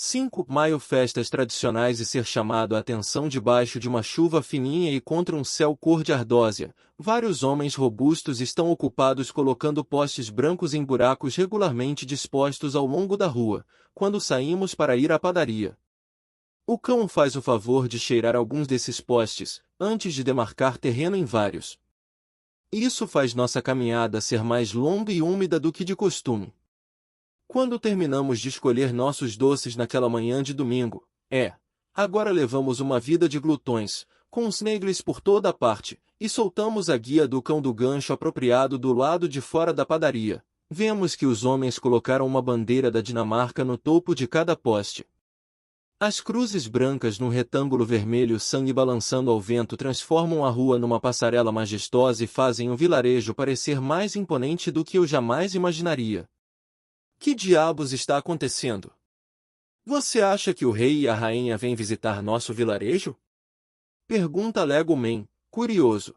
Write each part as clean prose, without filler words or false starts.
5 Maio festas tradicionais e ser chamado a atenção debaixo de uma chuva fininha e contra um céu cor de ardósia. Vários homens robustos estão ocupados colocando postes brancos em buracos regularmente dispostos ao longo da rua, quando saímos para ir à padaria. O cão faz o favor de cheirar alguns desses postes, antes de demarcar terreno em vários. Isso faz nossa caminhada ser mais longa e úmida do que de costume. Quando terminamos de escolher nossos doces naquela manhã de domingo, agora levamos uma vida de glutões, com os negles por toda a parte, e soltamos a guia do cão do gancho apropriado do lado de fora da padaria. Vemos que os homens colocaram uma bandeira da Dinamarca no topo de cada poste. As cruzes brancas num retângulo vermelho sangue balançando ao vento transformam a rua numa passarela majestosa e fazem o vilarejo parecer mais imponente do que eu jamais imaginaria. Que diabos está acontecendo? Você acha que o rei e a rainha vêm visitar nosso vilarejo? Pergunta Lego Man, curioso.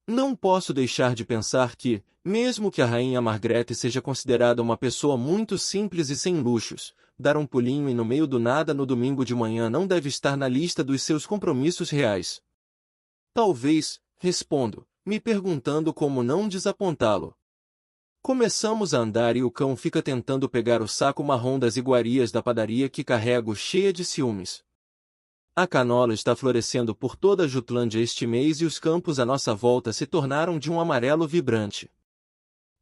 Não posso deixar de pensar que, mesmo que a rainha Margrethe seja considerada uma pessoa muito simples e sem luxos, dar um pulinho e no meio do nada no domingo de manhã não deve estar na lista dos seus compromissos reais. Talvez, respondo, me perguntando como não desapontá-lo. Começamos a andar e o cão fica tentando pegar o saco marrom das iguarias da padaria que carrego cheia de ciúmes. A canola está florescendo por toda a Jutlândia este mês e os campos à nossa volta se tornaram de um amarelo vibrante.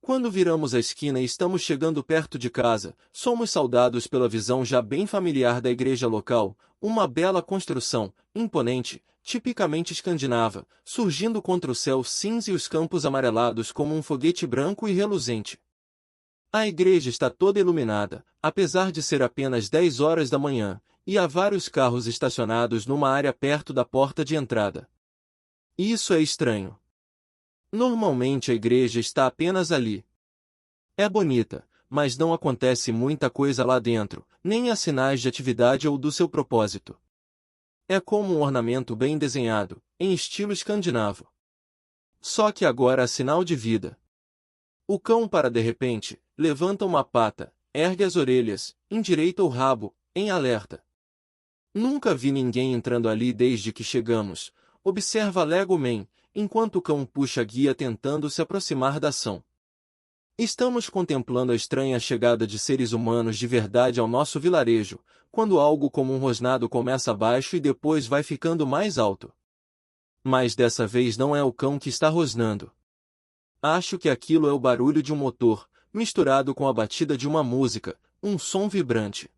Quando viramos a esquina e estamos chegando perto de casa, somos saudados pela visão já bem familiar da igreja local, uma bela construção, imponente, tipicamente escandinava, surgindo contra o céu cinza e os campos amarelados como um foguete branco e reluzente. A igreja está toda iluminada, apesar de ser apenas 10 horas da manhã, e há vários carros estacionados numa área perto da porta de entrada. Isso é estranho. Normalmente a igreja está apenas ali. É bonita, mas não acontece muita coisa lá dentro, nem há sinais de atividade ou do seu propósito. É como um ornamento bem desenhado, em estilo escandinavo. Só que agora há sinal de vida. O cão para de repente, levanta uma pata, ergue as orelhas, endireita o rabo, em alerta. Nunca vi ninguém entrando ali desde que chegamos, observa Lego Man, enquanto o cão puxa a guia tentando se aproximar da ação. Estamos contemplando a estranha chegada de seres humanos de verdade ao nosso vilarejo, quando algo como um rosnado começa baixo e depois vai ficando mais alto. Mas dessa vez não é o cão que está rosnando. Acho que aquilo é o barulho de um motor, misturado com a batida de uma música, um som vibrante.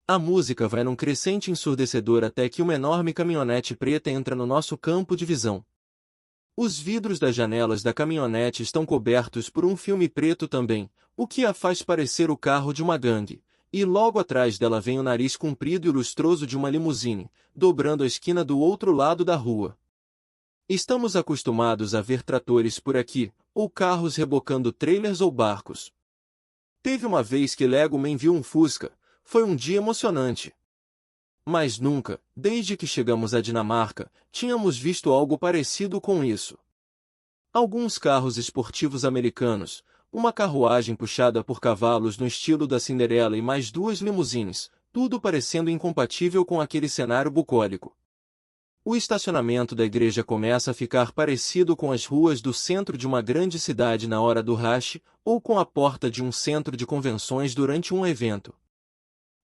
A música vai num crescente ensurdecedor até que uma enorme caminhonete preta entra no nosso campo de visão. Os vidros das janelas da caminhonete estão cobertos por um filme preto também, o que a faz parecer o carro de uma gangue, e logo atrás dela vem o nariz comprido e lustroso de uma limusine, dobrando a esquina do outro lado da rua. Estamos acostumados a ver tratores por aqui, ou carros rebocando trailers ou barcos. Teve uma vez que Lego Man viu um Fusca, foi um dia emocionante. Mas nunca, desde que chegamos à Dinamarca, tínhamos visto algo parecido com isso. Alguns carros esportivos americanos, uma carruagem puxada por cavalos no estilo da Cinderela e mais 2 limusines, tudo parecendo incompatível com aquele cenário bucólico. O estacionamento da igreja começa a ficar parecido com as ruas do centro de uma grande cidade na hora do rush, ou com a porta de um centro de convenções durante um evento.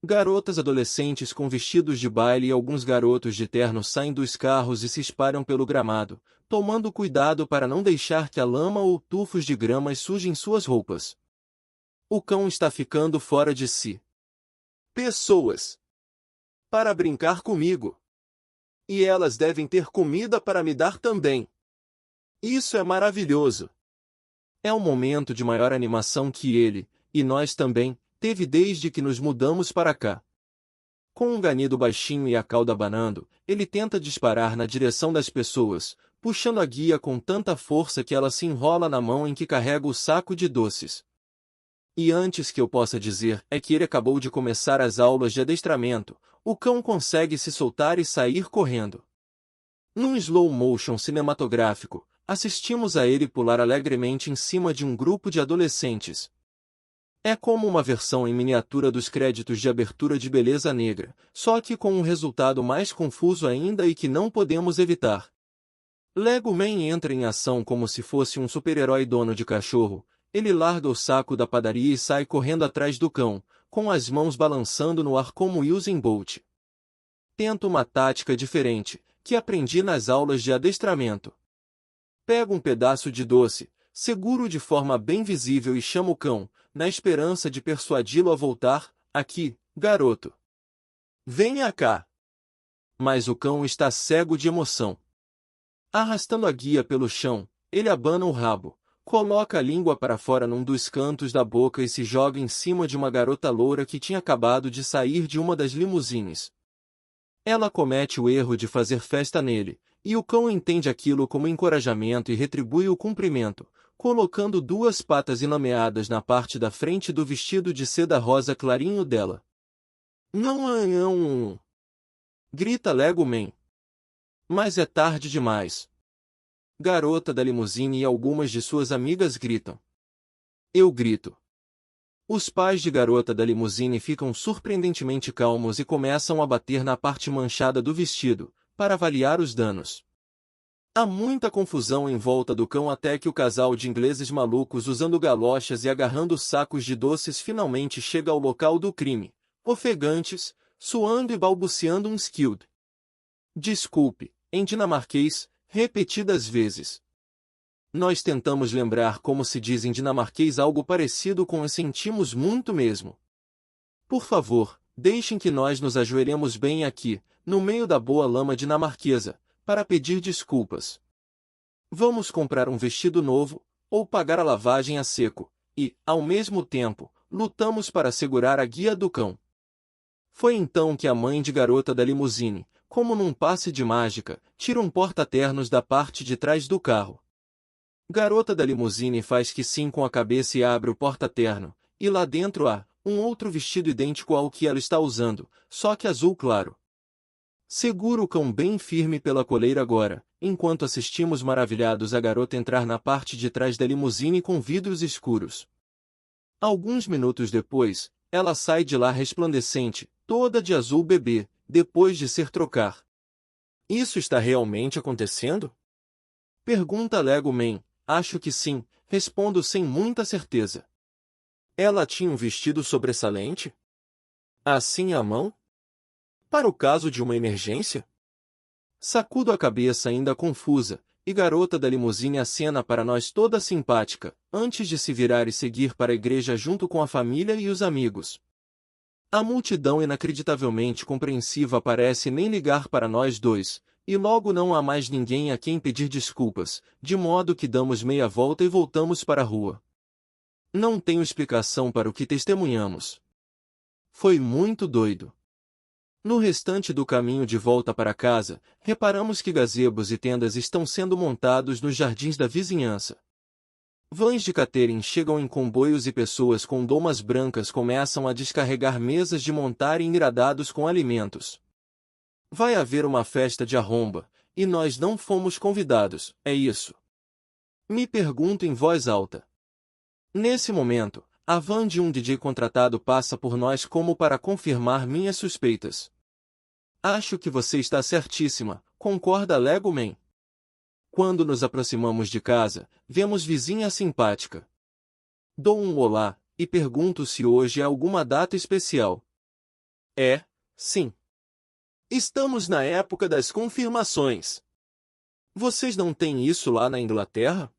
Garotas adolescentes com vestidos de baile e alguns garotos de terno saem dos carros e se espalham pelo gramado, tomando cuidado para não deixar que a lama ou tufos de grama sujem suas roupas. O cão está ficando fora de si. Pessoas! Para brincar comigo! E elas devem ter comida para me dar também. Isso é maravilhoso! É um momento de maior animação que ele, e nós também, teve desde que nos mudamos para cá. Com um ganido baixinho e a cauda abanando, ele tenta disparar na direção das pessoas, puxando a guia com tanta força que ela se enrola na mão em que carrega o saco de doces. E antes que eu possa dizer é que ele acabou de começar as aulas de adestramento, o cão consegue se soltar e sair correndo. Num slow motion cinematográfico, assistimos a ele pular alegremente em cima de um grupo de adolescentes. É como uma versão em miniatura dos créditos de abertura de Beleza Negra, só que com um resultado mais confuso ainda e que não podemos evitar. Lego Man entra em ação como se fosse um super-herói dono de cachorro. Ele larga o saco da padaria e sai correndo atrás do cão, com as mãos balançando no ar como Usain Bolt. Tenta uma tática diferente, que aprendi nas aulas de adestramento. Pega um pedaço de doce, seguro de forma bem visível e chama o cão, na esperança de persuadi-lo a voltar. Aqui, garoto. Venha cá. Mas o cão está cego de emoção. Arrastando a guia pelo chão, ele abana o rabo, coloca a língua para fora num dos cantos da boca e se joga em cima de uma garota loura que tinha acabado de sair de uma das limusines. Ela comete o erro de fazer festa nele, e o cão entende aquilo como encorajamento e retribui o cumprimento, colocando duas patas inameadas na parte da frente do vestido de seda rosa clarinho dela. Não! Grita Lego Man. Mas é tarde demais. Garota da limusine e algumas de suas amigas gritam. Eu grito. Os pais de garota da limusine ficam surpreendentemente calmos e começam a bater na parte manchada do vestido, para avaliar os danos. Há muita confusão em volta do cão até que o casal de ingleses malucos usando galochas e agarrando sacos de doces finalmente chega ao local do crime, ofegantes, suando e balbuciando um skilled. Desculpe, em dinamarquês, repetidas vezes. Nós tentamos lembrar como se diz em dinamarquês algo parecido com e sentimos muito mesmo. Por favor, deixem que nós nos ajoelhemos bem aqui, no meio da boa lama dinamarquesa, para pedir desculpas. Vamos comprar um vestido novo, ou pagar a lavagem a seco, e, ao mesmo tempo, lutamos para segurar a guia do cão. Foi então que a mãe de garota da limusine, como num passe de mágica, tira um porta-ternos da parte de trás do carro. Garota da limusine faz que sim com a cabeça e abre o porta-terno, e lá dentro há um outro vestido idêntico ao que ela está usando, só que azul claro. Segura o cão bem firme pela coleira agora, enquanto assistimos maravilhados a garota entrar na parte de trás da limusine com vidros escuros. Alguns minutos depois, ela sai de lá resplandecente, toda de azul bebê, depois de ser trocar. Isso está realmente acontecendo? Pergunta Lego Man. Acho que sim, respondo sem muita certeza. Ela tinha um vestido sobressalente? Assim à mão? Para o caso de uma emergência? Sacudo a cabeça ainda confusa, e garota da limusine acena para nós toda simpática, antes de se virar e seguir para a igreja junto com a família e os amigos. A multidão inacreditavelmente compreensiva parece nem ligar para nós dois, e logo não há mais ninguém a quem pedir desculpas, de modo que damos meia volta e voltamos para a rua. Não tenho explicação para o que testemunhamos. Foi muito doido. No restante do caminho de volta para casa, reparamos que gazebos e tendas estão sendo montados nos jardins da vizinhança. Vans de catering chegam em comboios e pessoas com domas brancas começam a descarregar mesas de montar engradados com alimentos. Vai haver uma festa de arromba, e nós não fomos convidados, é isso? Me pergunto em voz alta. Nesse momento, a van de um DJ contratado passa por nós como para confirmar minhas suspeitas. Acho que você está certíssima, concorda Lego Man. Quando nos aproximamos de casa, vemos vizinha simpática. Dou um olá, e pergunto se hoje é alguma data especial. É, sim. Estamos na época das confirmações. Vocês não têm isso lá na Inglaterra?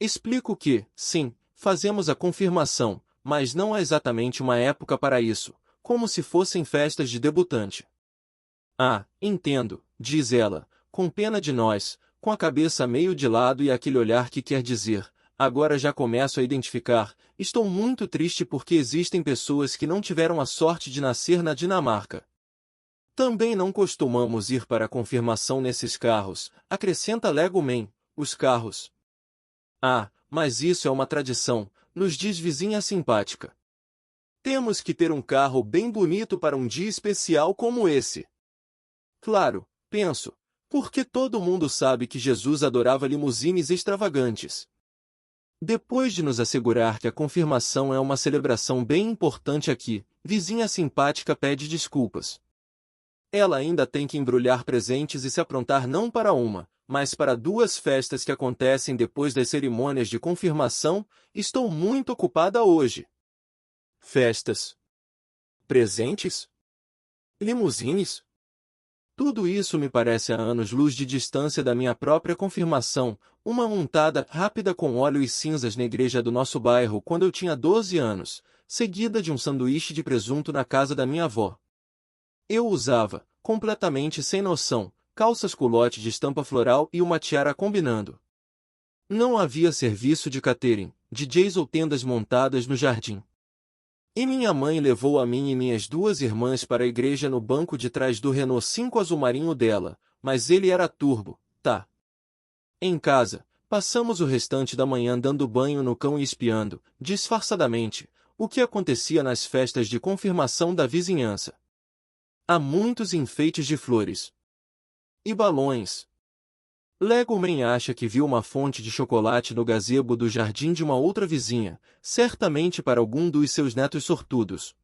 Explico que, sim, fazemos a confirmação, mas não há exatamente uma época para isso, como se fossem festas de debutante. Ah, entendo, diz ela, com pena de nós, com a cabeça meio de lado e aquele olhar que quer dizer, agora já começo a identificar, estou muito triste porque existem pessoas que não tiveram a sorte de nascer na Dinamarca. Também não costumamos ir para a confirmação nesses carros, acrescenta Lego Man, os carros. Ah, mas isso é uma tradição, nos diz vizinha simpática. Temos que ter um carro bem bonito para um dia especial como esse. Claro, penso, porque todo mundo sabe que Jesus adorava limusines extravagantes. Depois de nos assegurar que a confirmação é uma celebração bem importante aqui, vizinha simpática pede desculpas. Ela ainda tem que embrulhar presentes e se aprontar não para uma, mas para duas festas que acontecem depois das cerimônias de confirmação. Estou muito ocupada hoje. Festas. Presentes? Limusines? Tudo isso me parece a anos-luz de distância da minha própria confirmação, uma untada rápida com óleo e cinzas na igreja do nosso bairro quando eu tinha 12 anos, seguida de um sanduíche de presunto na casa da minha avó. Eu usava, completamente sem noção, calças culotte de estampa floral e uma tiara combinando. Não havia serviço de catering, DJs ou tendas montadas no jardim. E minha mãe levou a mim e minhas duas irmãs para a igreja no banco de trás do Renault 5 azul marinho dela, mas ele era turbo, tá? Em casa, passamos o restante da manhã dando banho no cão e espiando, disfarçadamente, o que acontecia nas festas de confirmação da vizinhança. Há muitos enfeites de flores. E balões. Legoman acha que viu uma fonte de chocolate no gazebo do jardim de uma outra vizinha, certamente para algum dos seus netos sortudos.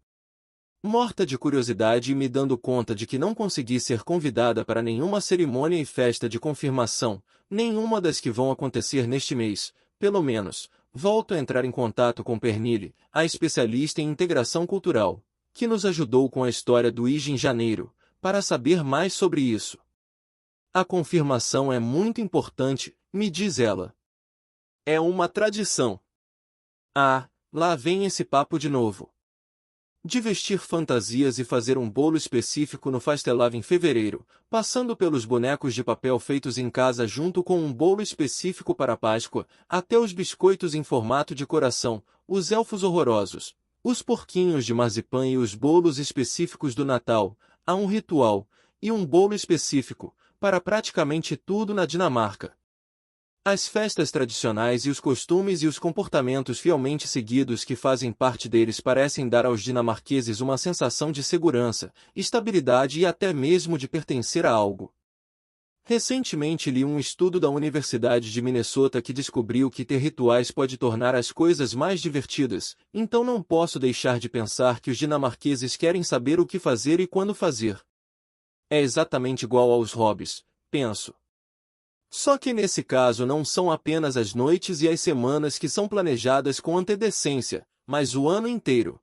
Morta de curiosidade e me dando conta de que não consegui ser convidada para nenhuma cerimônia e festa de confirmação, nenhuma das que vão acontecer neste mês, pelo menos, volto a entrar em contato com Pernille, a especialista em integração cultural, que nos ajudou com a história do IJ em janeiro, para saber mais sobre isso. A confirmação é muito importante, me diz ela. É uma tradição. Ah, lá vem esse papo de novo. De vestir fantasias e fazer um bolo específico no Fastelavn em fevereiro, passando pelos bonecos de papel feitos em casa junto com um bolo específico para a Páscoa, até os biscoitos em formato de coração, os elfos horrorosos, os porquinhos de marzipan e os bolos específicos do Natal. Há um ritual, e um bolo específico, para praticamente tudo na Dinamarca. As festas tradicionais e os costumes e os comportamentos fielmente seguidos que fazem parte deles parecem dar aos dinamarqueses uma sensação de segurança, estabilidade e até mesmo de pertencer a algo. Recentemente li um estudo da Universidade de Minnesota que descobriu que ter rituais pode tornar as coisas mais divertidas, então não posso deixar de pensar que os dinamarqueses querem saber o que fazer e quando fazer. É exatamente igual aos hobbies, penso. Só que nesse caso não são apenas as noites e as semanas que são planejadas com antecedência, mas o ano inteiro.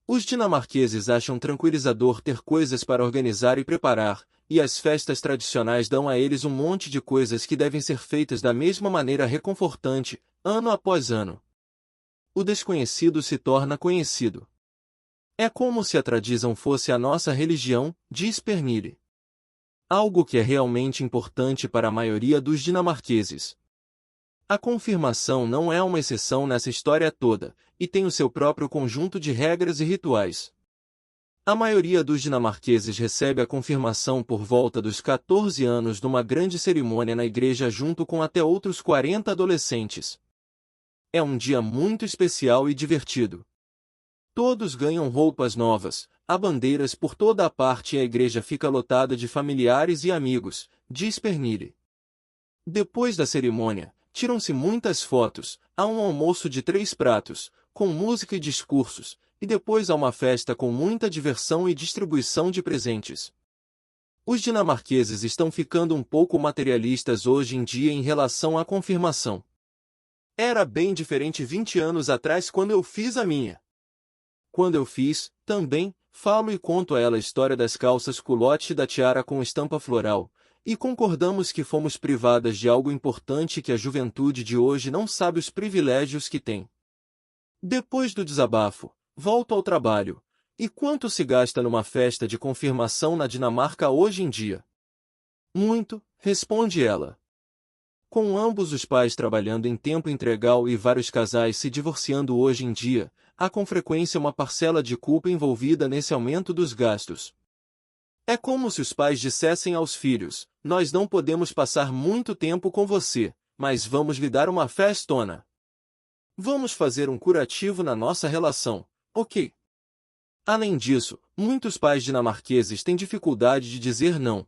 Os dinamarqueses acham tranquilizador ter coisas para organizar e preparar, e as festas tradicionais dão a eles um monte de coisas que devem ser feitas da mesma maneira reconfortante, ano após ano. O desconhecido se torna conhecido. É como se a tradição fosse a nossa religião, diz Pernille. Algo que é realmente importante para a maioria dos dinamarqueses. A confirmação não é uma exceção nessa história toda, e tem o seu próprio conjunto de regras e rituais. A maioria dos dinamarqueses recebe a confirmação por volta dos 14 anos numa grande cerimônia na igreja junto com até outros 40 adolescentes. É um dia muito especial e divertido. Todos ganham roupas novas, há bandeiras por toda a parte e a igreja fica lotada de familiares e amigos, diz Pernille. Depois da cerimônia, tiram-se muitas fotos, há um almoço de 3 pratos, com música e discursos, e depois há uma festa com muita diversão e distribuição de presentes. Os dinamarqueses estão ficando um pouco materialistas hoje em dia em relação à confirmação. Era bem diferente 20 anos atrás quando eu fiz a minha. Quando eu fiz, também, falo e conto a ela a história das calças culotte e da tiara com estampa floral, e concordamos que fomos privadas de algo importante que a juventude de hoje não sabe os privilégios que tem. Depois do desabafo, volto ao trabalho. E quanto se gasta numa festa de confirmação na Dinamarca hoje em dia? Muito, responde ela. Com ambos os pais trabalhando em tempo integral e vários casais se divorciando hoje em dia, há com frequência uma parcela de culpa envolvida nesse aumento dos gastos. É como se os pais dissessem aos filhos: nós não podemos passar muito tempo com você, mas vamos lhe dar uma festona. Vamos fazer um curativo na nossa relação, ok? Além disso, muitos pais dinamarqueses têm dificuldade de dizer não.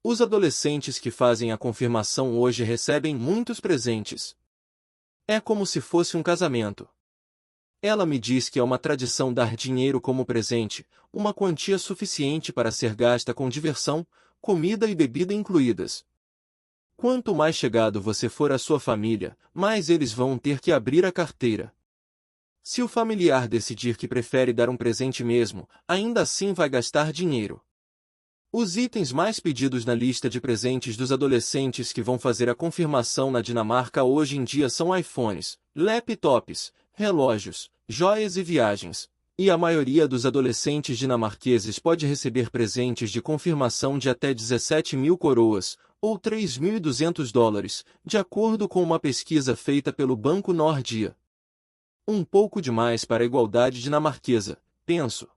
Os adolescentes que fazem a confirmação hoje recebem muitos presentes. É como se fosse um casamento. Ela me diz que é uma tradição dar dinheiro como presente, uma quantia suficiente para ser gasta com diversão, comida e bebida incluídas. Quanto mais chegado você for à sua família, mais eles vão ter que abrir a carteira. Se o familiar decidir que prefere dar um presente mesmo, ainda assim vai gastar dinheiro. Os itens mais pedidos na lista de presentes dos adolescentes que vão fazer a confirmação na Dinamarca hoje em dia são iPhones, laptops, relógios, joias e viagens. E a maioria dos adolescentes dinamarqueses pode receber presentes de confirmação de até 17.000 coroas, ou $3.200, de acordo com uma pesquisa feita pelo Banco Nordia. Um pouco demais para a igualdade dinamarquesa, penso.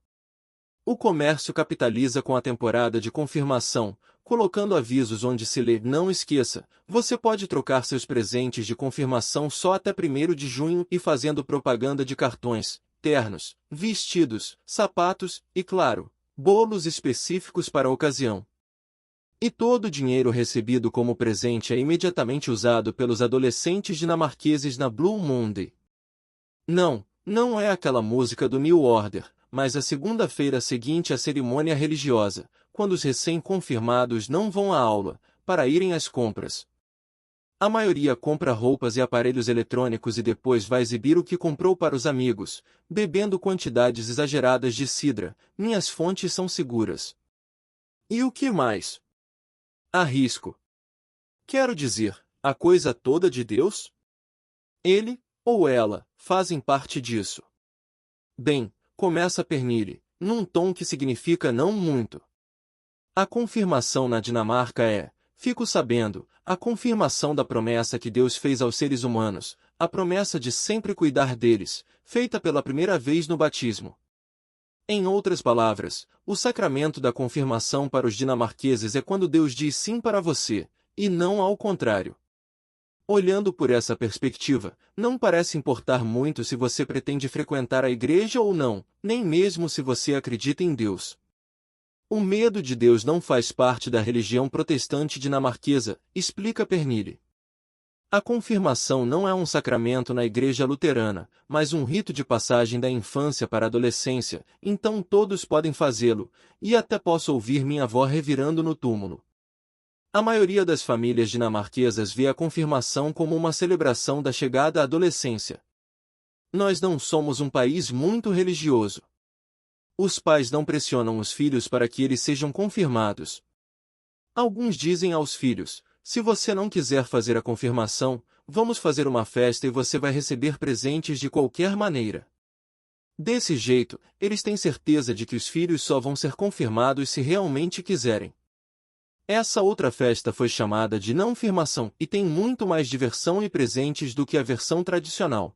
O comércio capitaliza com a temporada de confirmação, colocando avisos onde se lê "Não esqueça, você pode trocar seus presentes de confirmação só até 1º de junho" e fazendo propaganda de cartões, ternos, vestidos, sapatos e, claro, bolos específicos para a ocasião. E todo o dinheiro recebido como presente é imediatamente usado pelos adolescentes dinamarqueses na Blue Monday. Não, não é aquela música do New Order, mas a segunda-feira seguinte à cerimônia religiosa, quando os recém-confirmados não vão à aula, para irem às compras. A maioria compra roupas e aparelhos eletrônicos e depois vai exibir o que comprou para os amigos, bebendo quantidades exageradas de cidra. Minhas fontes são seguras. E o que mais? Arrisco. Quero dizer, a coisa toda de Deus? Ele, ou ela, fazem parte disso. Bem, começa Pernille, num tom que significa não muito. A confirmação na Dinamarca é, fico sabendo, a confirmação da promessa que Deus fez aos seres humanos, a promessa de sempre cuidar deles, feita pela primeira vez no batismo. Em outras palavras, o sacramento da confirmação para os dinamarqueses é quando Deus diz sim para você, e não ao contrário. Olhando por essa perspectiva, não parece importar muito se você pretende frequentar a igreja ou não, nem mesmo se você acredita em Deus. O medo de Deus não faz parte da religião protestante dinamarquesa, explica Pernille. A confirmação não é um sacramento na igreja luterana, mas um rito de passagem da infância para a adolescência, então todos podem fazê-lo, e até posso ouvir minha avó revirando no túmulo. A maioria das famílias dinamarquesas vê a confirmação como uma celebração da chegada à adolescência. Nós não somos um país muito religioso. Os pais não pressionam os filhos para que eles sejam confirmados. Alguns dizem aos filhos, se você não quiser fazer a confirmação, vamos fazer uma festa e você vai receber presentes de qualquer maneira. Desse jeito, eles têm certeza de que os filhos só vão ser confirmados se realmente quiserem. Essa outra festa foi chamada de não-firmação e tem muito mais diversão e presentes do que a versão tradicional.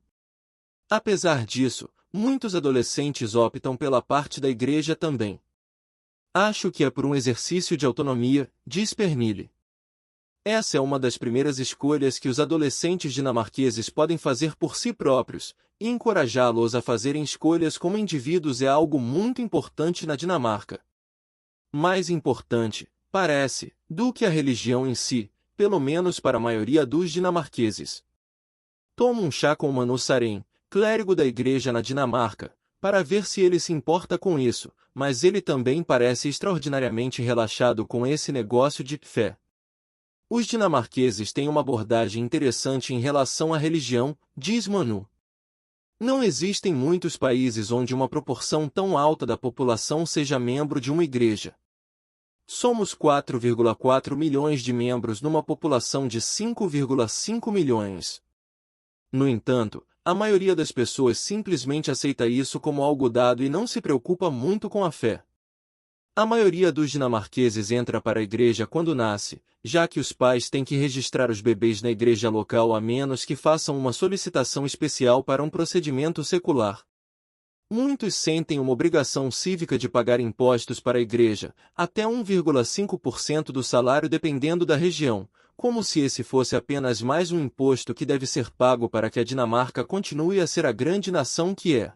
Apesar disso, muitos adolescentes optam pela parte da igreja também. Acho que é por um exercício de autonomia, diz Pernille. Essa é uma das primeiras escolhas que os adolescentes dinamarqueses podem fazer por si próprios, e encorajá-los a fazerem escolhas como indivíduos é algo muito importante na Dinamarca. Mais importante, parece, do que a religião em si, pelo menos para a maioria dos dinamarqueses. Tomo um chá com Manu Sareen, clérigo da igreja na Dinamarca, para ver se ele se importa com isso, mas ele também parece extraordinariamente relaxado com esse negócio de fé. Os dinamarqueses têm uma abordagem interessante em relação à religião, diz Manu. Não existem muitos países onde uma proporção tão alta da população seja membro de uma igreja. Somos 4,4 milhões de membros numa população de 5,5 milhões. No entanto, a maioria das pessoas simplesmente aceita isso como algo dado e não se preocupa muito com a fé. A maioria dos dinamarqueses entra para a igreja quando nasce, já que os pais têm que registrar os bebês na igreja local a menos que façam uma solicitação especial para um procedimento secular. Muitos sentem uma obrigação cívica de pagar impostos para a igreja, até 1,5% do salário dependendo da região, como se esse fosse apenas mais um imposto que deve ser pago para que a Dinamarca continue a ser a grande nação que é.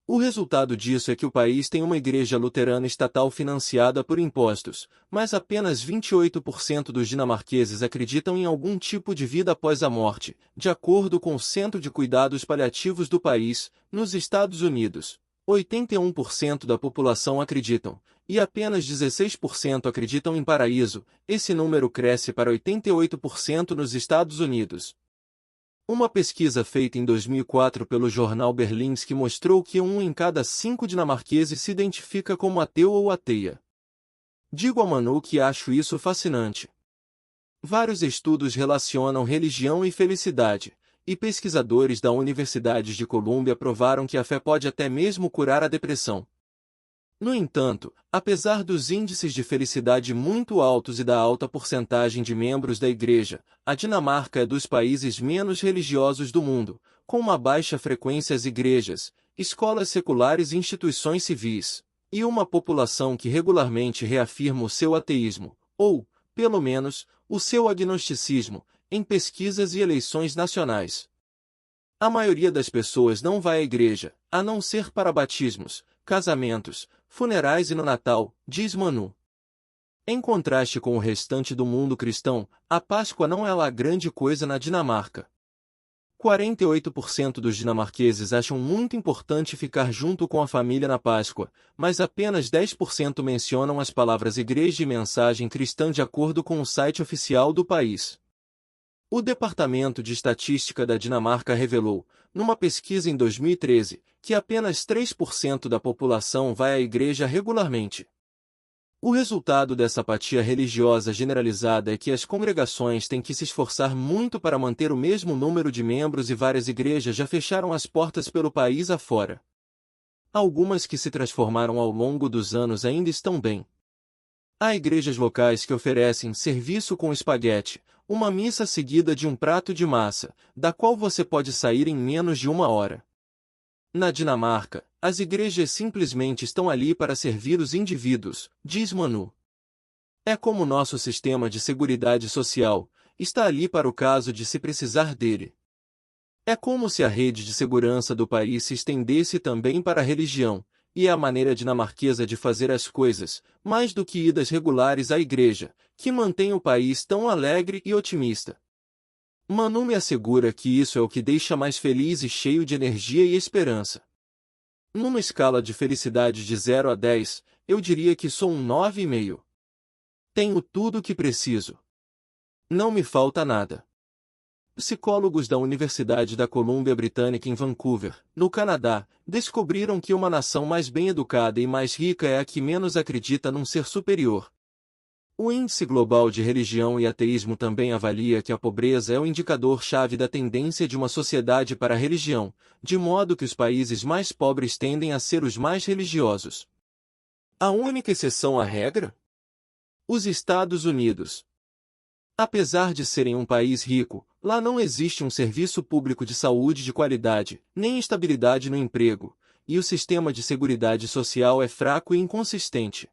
O resultado disso é que o país tem uma igreja luterana estatal financiada por impostos, mas apenas 28% dos dinamarqueses acreditam em algum tipo de vida após a morte, de acordo com o Centro de Cuidados Paliativos do país, nos Estados Unidos. 81% da população acreditam, e apenas 16% acreditam em paraíso. Esse número cresce para 88% nos Estados Unidos. Uma pesquisa feita em 2004 pelo jornal Berlingske mostrou que 1 em cada 5 dinamarqueses se identifica como ateu ou ateia. Digo a Manu que acho isso fascinante. Vários estudos relacionam religião e felicidade, e pesquisadores da Universidade de Colômbia provaram que a fé pode até mesmo curar a depressão. No entanto, apesar dos índices de felicidade muito altos e da alta porcentagem de membros da Igreja, a Dinamarca é dos países menos religiosos do mundo, com uma baixa frequência às igrejas, escolas seculares e instituições civis, e uma população que regularmente reafirma o seu ateísmo, ou, pelo menos, o seu agnosticismo, em pesquisas e eleições nacionais. A maioria das pessoas não vai à igreja, a não ser para batismos, casamentos, funerais e no Natal, diz Manu. Em contraste com o restante do mundo cristão, a Páscoa não é lá grande coisa na Dinamarca. 48% dos dinamarqueses acham muito importante ficar junto com a família na Páscoa, mas apenas 10% mencionam as palavras igreja e mensagem cristã de acordo com o site oficial do país. O Departamento de Estatística da Dinamarca revelou, numa pesquisa em 2013, que apenas 3% da população vai à igreja regularmente. O resultado dessa apatia religiosa generalizada é que as congregações têm que se esforçar muito para manter o mesmo número de membros e várias igrejas já fecharam as portas pelo país afora. Algumas que se transformaram ao longo dos anos ainda estão bem. Há igrejas locais que oferecem serviço com espaguete, uma missa seguida de um prato de massa, da qual você pode sair em menos de 1 hora. Na Dinamarca, as igrejas simplesmente estão ali para servir os indivíduos, diz Manu. É como nosso sistema de seguridade social, está ali para o caso de se precisar dele. É como se a rede de segurança do país se estendesse também para a religião, e é a maneira dinamarquesa de fazer as coisas, mais do que idas regulares à igreja, que mantém o país tão alegre e otimista. Manu me assegura que isso é o que deixa mais feliz e cheio de energia e esperança. Numa escala de felicidade de 0 a 10, eu diria que sou um 9,5. Tenho tudo o que preciso. Não me falta nada. Psicólogos da Universidade da Colômbia Britânica em Vancouver, no Canadá, descobriram que uma nação mais bem educada e mais rica é a que menos acredita num ser superior. O Índice Global de Religião e Ateísmo também avalia que a pobreza é o indicador-chave da tendência de uma sociedade para a religião, de modo que os países mais pobres tendem a ser os mais religiosos. A única exceção à regra? Os Estados Unidos. Apesar de serem um país rico, lá não existe um serviço público de saúde de qualidade, nem estabilidade no emprego, e o sistema de seguridade social é fraco e inconsistente.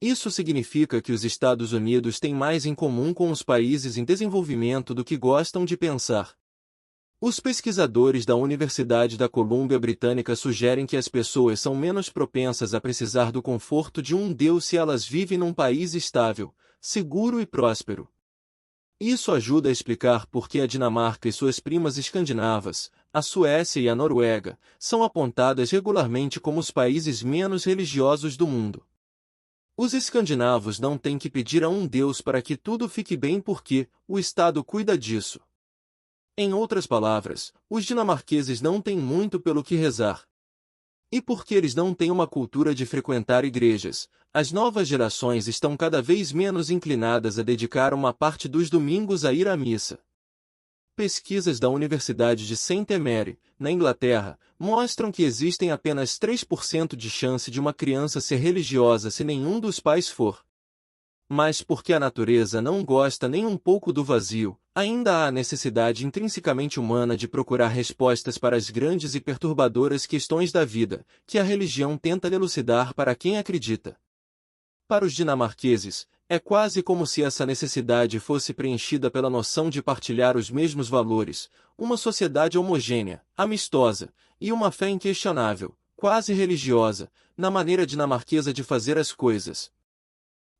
Isso significa que os Estados Unidos têm mais em comum com os países em desenvolvimento do que gostam de pensar. Os pesquisadores da Universidade da Colômbia Britânica sugerem que as pessoas são menos propensas a precisar do conforto de um Deus se elas vivem num país estável, seguro e próspero. Isso ajuda a explicar por que a Dinamarca e suas primas escandinavas, a Suécia e a Noruega, são apontadas regularmente como os países menos religiosos do mundo. Os escandinavos não têm que pedir a um Deus para que tudo fique bem porque o Estado cuida disso. Em outras palavras, os dinamarqueses não têm muito pelo que rezar. E porque eles não têm uma cultura de frequentar igrejas, as novas gerações estão cada vez menos inclinadas a dedicar uma parte dos domingos a ir à missa. Pesquisas da Universidade de St. Mary, na Inglaterra, mostram que existem apenas 3% de chance de uma criança ser religiosa se nenhum dos pais for. Mas porque a natureza não gosta nem um pouco do vazio, ainda há a necessidade intrinsecamente humana de procurar respostas para as grandes e perturbadoras questões da vida, que a religião tenta elucidar para quem acredita. Para os dinamarqueses, é quase como se essa necessidade fosse preenchida pela noção de partilhar os mesmos valores, uma sociedade homogênea, amistosa, e uma fé inquestionável, quase religiosa, na maneira dinamarquesa de fazer as coisas.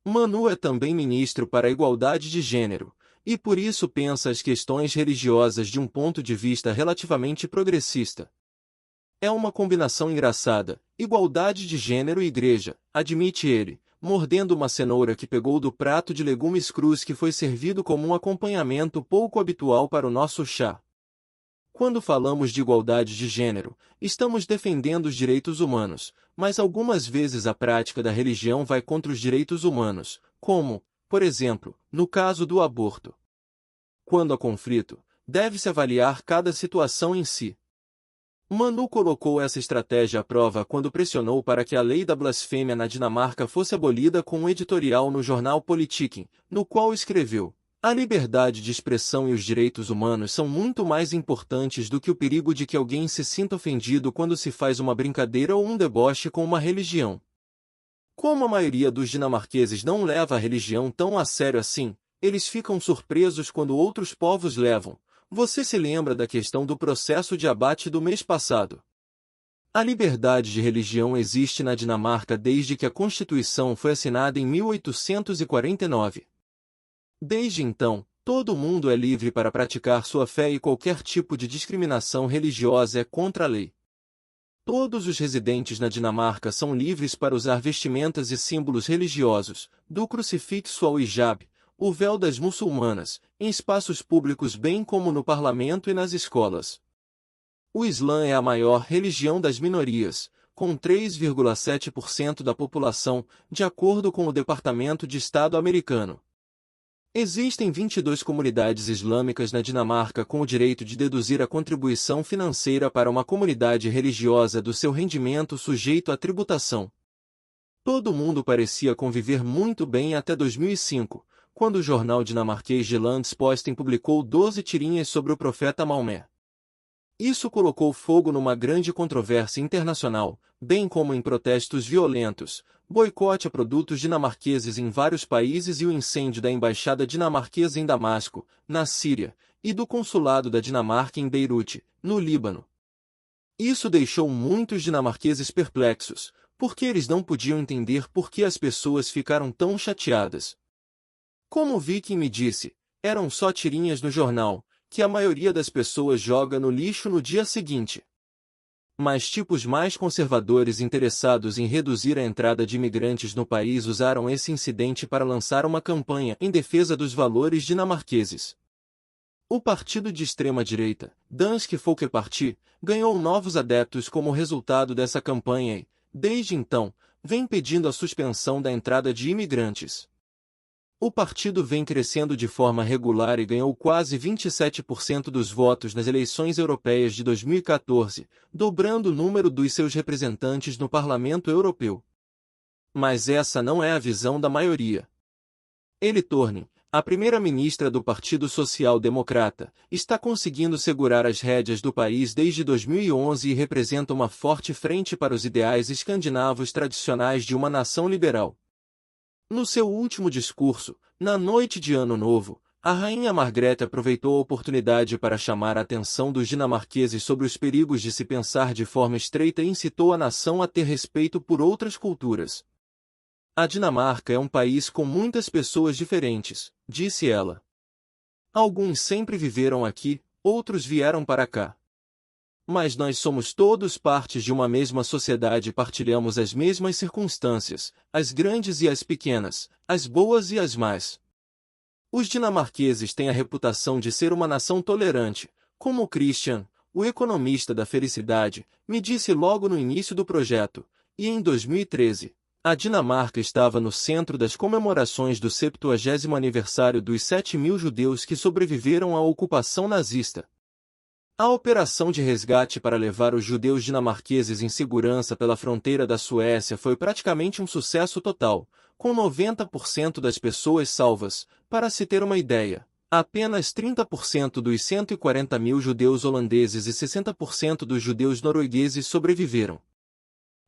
Manu é também ministro para a igualdade de gênero, e por isso pensa as questões religiosas de um ponto de vista relativamente progressista. É uma combinação engraçada, igualdade de gênero e igreja, admite ele, mordendo uma cenoura que pegou do prato de legumes crus que foi servido como um acompanhamento pouco habitual para o nosso chá. Quando falamos de igualdade de gênero, estamos defendendo os direitos humanos, mas algumas vezes a prática da religião vai contra os direitos humanos, como, por exemplo, no caso do aborto. Quando há conflito, deve-se avaliar cada situação em si. Manu colocou essa estratégia à prova quando pressionou para que a lei da blasfêmia na Dinamarca fosse abolida com um editorial no jornal Politiken, no qual escreveu: "A liberdade de expressão e os direitos humanos são muito mais importantes do que o perigo de que alguém se sinta ofendido quando se faz uma brincadeira ou um deboche com uma religião." Como a maioria dos dinamarqueses não leva a religião tão a sério assim, eles ficam surpresos quando outros povos levam. Você se lembra da questão do processo de abate do mês passado? A liberdade de religião existe na Dinamarca desde que a Constituição foi assinada em 1849. Desde então, todo mundo é livre para praticar sua fé e qualquer tipo de discriminação religiosa é contra a lei. Todos os residentes na Dinamarca são livres para usar vestimentas e símbolos religiosos, do crucifixo ao hijab, o véu das muçulmanas, em espaços públicos bem como no parlamento e nas escolas. O Islã é a maior religião das minorias, com 3,7% da população, de acordo com o Departamento de Estado americano. Existem 22 comunidades islâmicas na Dinamarca com o direito de deduzir a contribuição financeira para uma comunidade religiosa do seu rendimento sujeito à tributação. Todo mundo parecia conviver muito bem até 2005, quando o jornal dinamarquês Jyllands-Posten publicou 12 tirinhas sobre o profeta Maomé. Isso colocou fogo numa grande controvérsia internacional, bem como em protestos violentos, boicote a produtos dinamarqueses em vários países e o incêndio da embaixada dinamarquesa em Damasco, na Síria, e do consulado da Dinamarca em Beirute, no Líbano. Isso deixou muitos dinamarqueses perplexos, porque eles não podiam entender por que as pessoas ficaram tão chateadas. Como Viking me disse, eram só tirinhas no jornal, que a maioria das pessoas joga no lixo no dia seguinte. Mas tipos mais conservadores interessados em reduzir a entrada de imigrantes no país usaram esse incidente para lançar uma campanha em defesa dos valores dinamarqueses. O partido de extrema-direita, Dansk Folkeparti, ganhou novos adeptos como resultado dessa campanha e, desde então, vem pedindo a suspensão da entrada de imigrantes. O partido vem crescendo de forma regular e ganhou quase 27% dos votos nas eleições europeias de 2014, dobrando o número dos seus representantes no Parlamento Europeu. Mas essa não é a visão da maioria. Elie Thorning, a primeira-ministra do Partido Social Democrata, está conseguindo segurar as rédeas do país desde 2011 e representa uma forte frente para os ideais escandinavos tradicionais de uma nação liberal. No seu último discurso, na noite de Ano Novo, a rainha Margrethe aproveitou a oportunidade para chamar a atenção dos dinamarqueses sobre os perigos de se pensar de forma estreita e incitou a nação a ter respeito por outras culturas. A Dinamarca é um país com muitas pessoas diferentes, disse ela. Alguns sempre viveram aqui, outros vieram para cá. Mas nós somos todos partes de uma mesma sociedade e partilhamos as mesmas circunstâncias, as grandes e as pequenas, as boas e as más. Os dinamarqueses têm a reputação de ser uma nação tolerante, como Christian, o economista da felicidade, me disse logo no início do projeto, e em 2013, a Dinamarca estava no centro das comemorações do 70º aniversário dos 7.000 judeus que sobreviveram à ocupação nazista. A operação de resgate para levar os judeus dinamarqueses em segurança pela fronteira da Suécia foi praticamente um sucesso total, com 90% das pessoas salvas. Para se ter uma ideia, apenas 30% dos 140.000 judeus holandeses e 60% dos judeus noruegueses sobreviveram.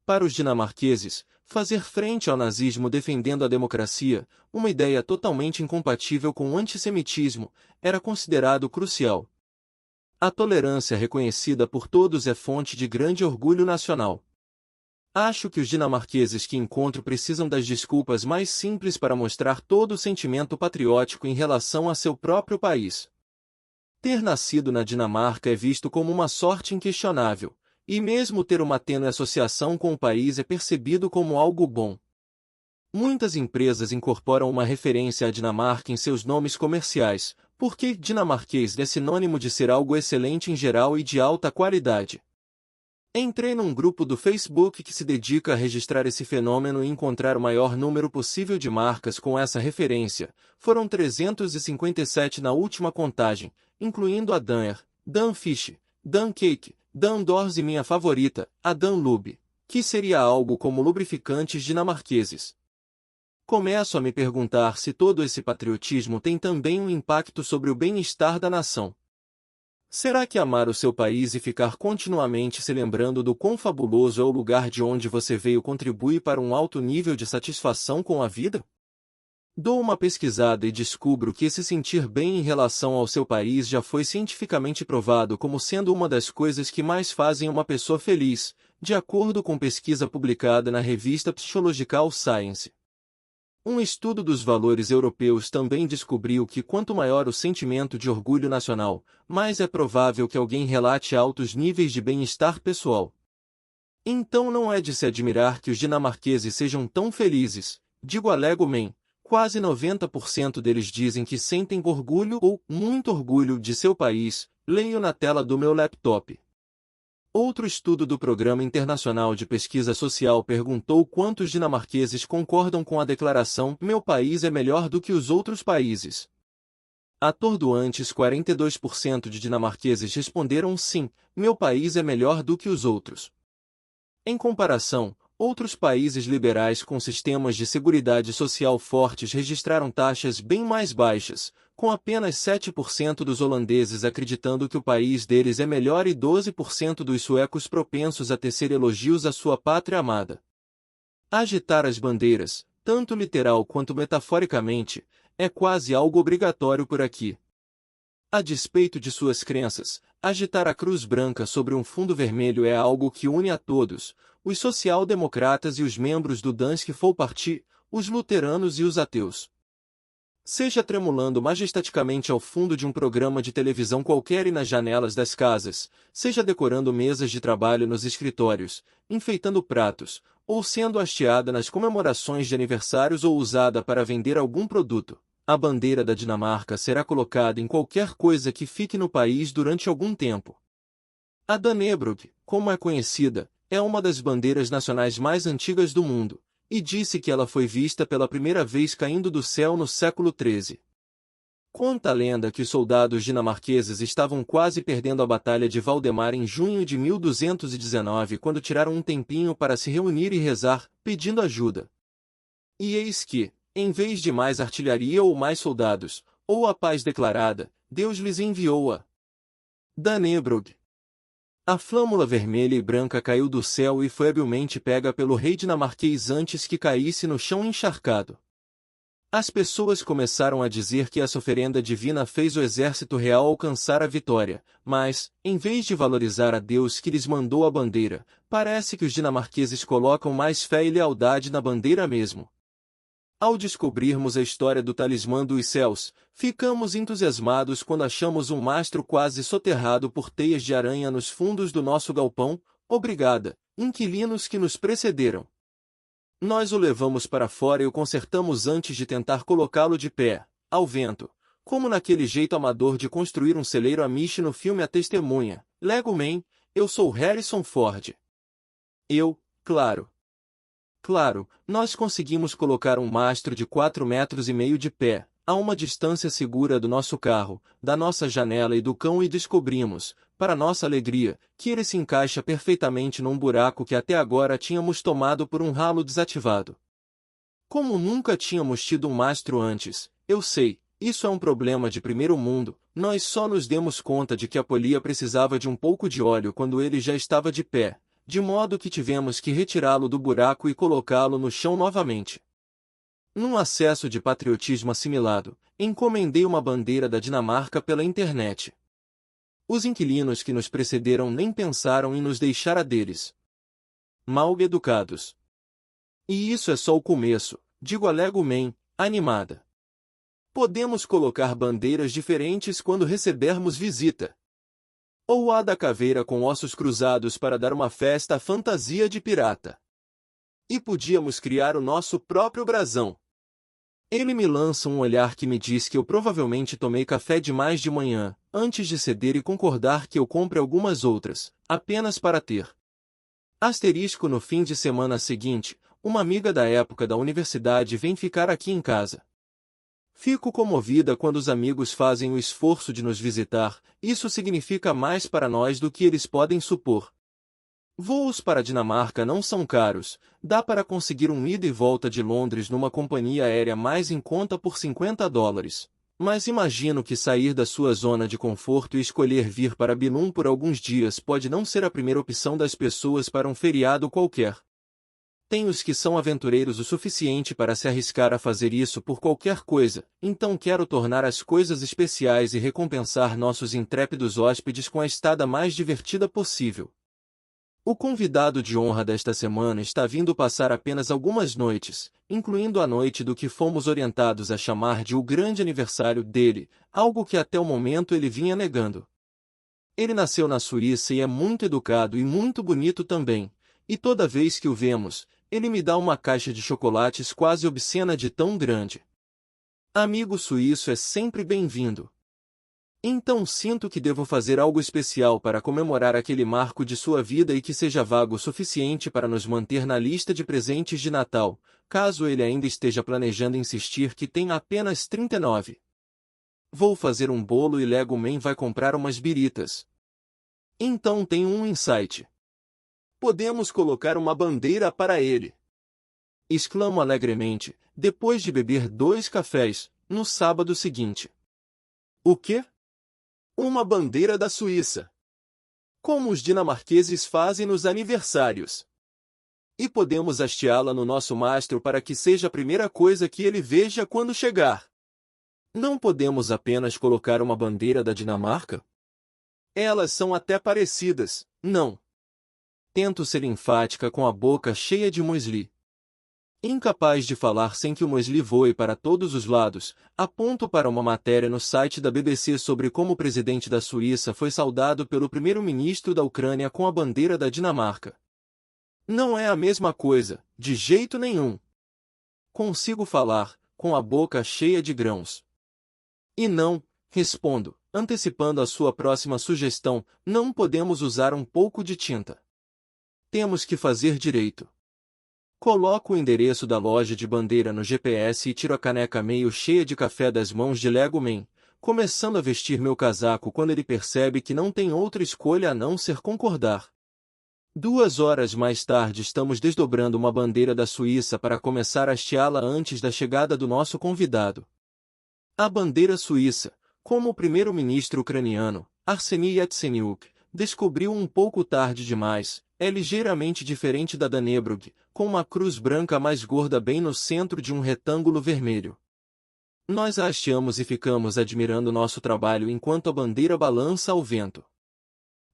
Para os dinamarqueses, fazer frente ao nazismo defendendo a democracia, uma ideia totalmente incompatível com o antissemitismo, era considerado crucial. A tolerância reconhecida por todos é fonte de grande orgulho nacional. Acho que os dinamarqueses que encontro precisam das desculpas mais simples para mostrar todo o sentimento patriótico em relação a seu próprio país. Ter nascido na Dinamarca é visto como uma sorte inquestionável, e mesmo ter uma tênue associação com o país é percebido como algo bom. Muitas empresas incorporam uma referência à Dinamarca em seus nomes comerciais, porque dinamarquês é sinônimo de ser algo excelente em geral e de alta qualidade. Entrei num grupo do Facebook que se dedica a registrar esse fenômeno e encontrar o maior número possível de marcas com essa referência. Foram 357 na última contagem, incluindo a Danner, Danfish, Dancake, Dandors e minha favorita, a Danlube, que seria algo como lubrificantes dinamarqueses. Começo a me perguntar se todo esse patriotismo tem também um impacto sobre o bem-estar da nação. Será que amar o seu país e ficar continuamente se lembrando do quão fabuloso é o lugar de onde você veio contribui para um alto nível de satisfação com a vida? Dou uma pesquisada e descubro que esse sentir bem em relação ao seu país já foi cientificamente provado como sendo uma das coisas que mais fazem uma pessoa feliz, de acordo com pesquisa publicada na revista Psychological Science. Um estudo dos valores europeus também descobriu que quanto maior o sentimento de orgulho nacional, mais é provável que alguém relate altos níveis de bem-estar pessoal. Então não é de se admirar que os dinamarqueses sejam tão felizes, digo alegomente, quase 90% deles dizem que sentem orgulho ou muito orgulho de seu país, leio na tela do meu laptop. Outro estudo do Programa Internacional de Pesquisa Social perguntou quantos dinamarqueses concordam com a declaração "Meu país é melhor do que os outros países". Atordoantes 42% de dinamarqueses responderam sim, meu país é melhor do que os outros. Em comparação, outros países liberais com sistemas de seguridade social fortes registraram taxas bem mais baixas, com apenas 7% dos holandeses acreditando que o país deles é melhor e 12% dos suecos propensos a tecer elogios à sua pátria amada. Agitar as bandeiras, tanto literal quanto metaforicamente, é quase algo obrigatório por aqui. A despeito de suas crenças, agitar a cruz branca sobre um fundo vermelho é algo que une a todos, os social-democratas e os membros do Dansk Folkeparti, os luteranos e os ateus. Seja tremulando majestaticamente ao fundo de um programa de televisão qualquer e nas janelas das casas, seja decorando mesas de trabalho nos escritórios, enfeitando pratos, ou sendo hasteada nas comemorações de aniversários ou usada para vender algum produto, a bandeira da Dinamarca será colocada em qualquer coisa que fique no país durante algum tempo. A Dannebrog, como é conhecida, é uma das bandeiras nacionais mais antigas do mundo, e disse que ela foi vista pela primeira vez caindo do céu no século XIII. Conta a lenda que os soldados dinamarqueses estavam quase perdendo a Batalha de Valdemar em junho de 1219 quando tiraram um tempinho para se reunir e rezar, pedindo ajuda. E eis que, em vez de mais artilharia ou mais soldados, ou a paz declarada, Deus lhes enviou a Dannebrog. A flâmula vermelha e branca caiu do céu e foi habilmente pega pelo rei dinamarquês antes que caísse no chão encharcado. As pessoas começaram a dizer que essa oferenda divina fez o exército real alcançar a vitória, mas, em vez de valorizar a Deus que lhes mandou a bandeira, parece que os dinamarqueses colocam mais fé e lealdade na bandeira mesmo. Ao descobrirmos a história do talismã dos céus, ficamos entusiasmados quando achamos um mastro quase soterrado por teias de aranha nos fundos do nosso galpão. Obrigada, inquilinos que nos precederam. Nós o levamos para fora e o consertamos antes de tentar colocá-lo de pé, ao vento, como naquele jeito amador de construir um celeiro Amish no filme A Testemunha. Lego Man, eu sou Harrison Ford. Claro, nós conseguimos colocar um mastro de 4,5 metros de pé, a uma distância segura do nosso carro, da nossa janela e do cão e descobrimos, para nossa alegria, que ele se encaixa perfeitamente num buraco que até agora tínhamos tomado por um ralo desativado. Como nunca tínhamos tido um mastro antes, eu sei, isso é um problema de primeiro mundo, nós só nos demos conta de que a polia precisava de um pouco de óleo quando ele já estava de pé, de modo que tivemos que retirá-lo do buraco e colocá-lo no chão novamente. Num acesso de patriotismo assimilado, encomendei uma bandeira da Dinamarca pela internet. Os inquilinos que nos precederam nem pensaram em nos deixar a deles. mal educados. E isso é só o começo, digo a Lego Man, animada. Podemos colocar bandeiras diferentes quando recebermos visita. Ou a da caveira com ossos cruzados para dar uma festa à fantasia de pirata. E podíamos criar o nosso próprio brasão. Ele me lança um olhar que me diz que eu provavelmente tomei café demais de manhã, antes de ceder e concordar que eu compre algumas outras, apenas para ter. Asterisco no fim de semana seguinte, uma amiga da época da universidade vem ficar aqui em casa. Fico comovida quando os amigos fazem o esforço de nos visitar, isso significa mais para nós do que eles podem supor. Voos para a Dinamarca não são caros, dá para conseguir um ida e volta de Londres numa companhia aérea mais em conta por $50. Mas imagino que sair da sua zona de conforto e escolher vir para Billund por alguns dias pode não ser a primeira opção das pessoas para um feriado qualquer. Tem os que são aventureiros o suficiente para se arriscar a fazer isso por qualquer coisa, então quero tornar as coisas especiais e recompensar nossos intrépidos hóspedes com a estada mais divertida possível. O convidado de honra desta semana está vindo passar apenas algumas noites, incluindo a noite do que fomos orientados a chamar de o grande aniversário dele, algo que até o momento ele vinha negando. Ele nasceu na Suíça e é muito educado e muito bonito também, e toda vez que o vemos, ele me dá uma caixa de chocolates quase obscena de tão grande. Amigo suíço é sempre bem-vindo. Então sinto que devo fazer algo especial para comemorar aquele marco de sua vida e que seja vago o suficiente para nos manter na lista de presentes de Natal, caso ele ainda esteja planejando insistir que tem apenas 39. Vou fazer um bolo e Lego Man vai comprar umas biritas. Então tenho um insight. Podemos colocar uma bandeira para ele. Exclamo alegremente, depois de beber 2 cafés, no sábado seguinte. O quê? Uma bandeira da Suíça. Como os dinamarqueses fazem nos aniversários. E podemos hasteá-la no nosso mastro para que seja a primeira coisa que ele veja quando chegar. Não podemos apenas colocar uma bandeira da Dinamarca? Elas são até parecidas, não? Tento ser enfática com a boca cheia de muesli. Incapaz de falar sem que o muesli voe para todos os lados, aponto para uma matéria no site da BBC sobre como o presidente da Suíça foi saudado pelo primeiro-ministro da Ucrânia com a bandeira da Dinamarca. Não é a mesma coisa, de jeito nenhum. Consigo falar, com a boca cheia de grãos. E não, respondo, antecipando a sua próxima sugestão, não podemos usar um pouco de tinta. Temos que fazer direito. Coloco o endereço da loja de bandeira no GPS e tiro a caneca meio cheia de café das mãos de Lego Man, começando a vestir meu casaco quando ele percebe que não tem outra escolha a não ser concordar. 2 horas mais tarde estamos desdobrando uma bandeira da Suíça para começar a hasteá-la antes da chegada do nosso convidado. A bandeira suíça, como o primeiro-ministro ucraniano, Arseniy Yatsenyuk, descobriu um pouco tarde demais, é ligeiramente diferente da Dannebrog, com uma cruz branca mais gorda bem no centro de um retângulo vermelho. Nós a hasteamos e ficamos admirando nosso trabalho enquanto a bandeira balança ao vento.